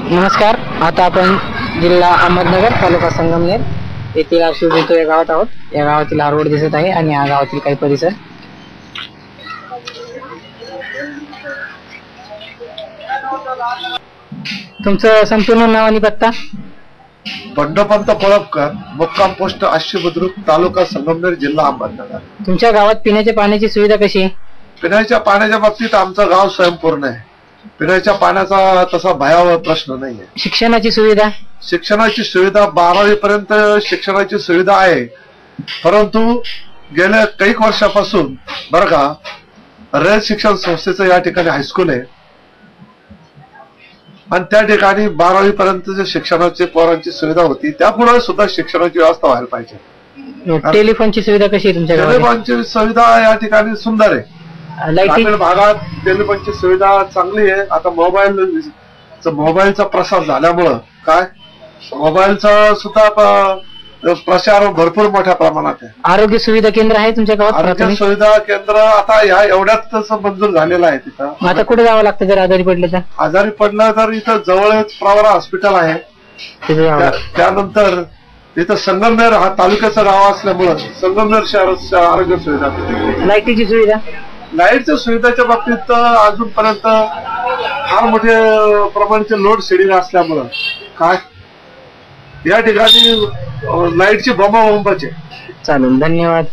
नमस्कार. आता आपण जिल्हा अहमदनगर, तालुका संगमनेर येथील आशुबितो या गावात आहोत. या गावातील हा रोड दिसत आहे आणि या गावातील काही परिसर. तुमचं संपूर्ण नाव आणि पत्ता? बंडोपंत कोळपकर, मुक्काम पोस्ट आशी बुद्रुक, तालुका संगमनेर, जिल्हा अहमदनगर. तुमच्या गावात पिण्याच्या पाण्याची सुविधा कशी आहे? पिण्याच्या पाण्याच्या बाबतीत आमचं गाव स्वयंपूर्ण आहे. पिण्याच्या पाण्याचा तसा भयावह प्रश्न नाहीये. शिक्षणाची सुविधा? शिक्षणाची सुविधा 12वी पर्यंत शिक्षणाची सुविधा आहे, परंतु गेल्या काही वर्षापासून बरं का रयत शिक्षण संस्थेचं या ठिकाणी हायस्कूल आहे आणि त्या ठिकाणी 12वी पर्यंत जे शिक्षणाची पोरांची सुविधा होती त्यापुढे सुद्धा शिक्षणाची व्यवस्था व्हायला पाहिजे. टेलिफोनची सुविधा कशी आहे तुमच्या गावात? टेलिफोनची सुविधा या ठिकाणी सुंदर आहे. ग्रामीण भागात टेलिफोनची सुविधा चांगली आहे. आता मोबाईलचा प्रसार झाल्यामुळं काय मोबाईलचा सुद्धा प्रसार भरपूर मोठ्या प्रमाणात आहे. आरोग्य सुविधा केंद्र आहे तुमच्या गावात? आरोग्य सुविधा केंद्र आता या एवढ्यात मंजूर झालेलं आहे. तिथं आता कुठे जावं लागतं जर आजारी पडलं तर? आजारी पडलं तर इथं जवळच प्रवरा हॉस्पिटल आहे. त्यानंतर इथं संगमनेर हा तालुक्याचं गाव असल्यामुळं संगमनेर शहर आरोग्य सुविधा. लाईटीची सुविधा? लाईटच्या सुविधेच्या बाबतीत अजूनपर्यंत फार मोठ्या प्रमाणाचे लोड शेडिंग असल्यामुळं काय या ठिकाणी लाईटची बोंबाबोंबाचे. चालेल, धन्यवाद.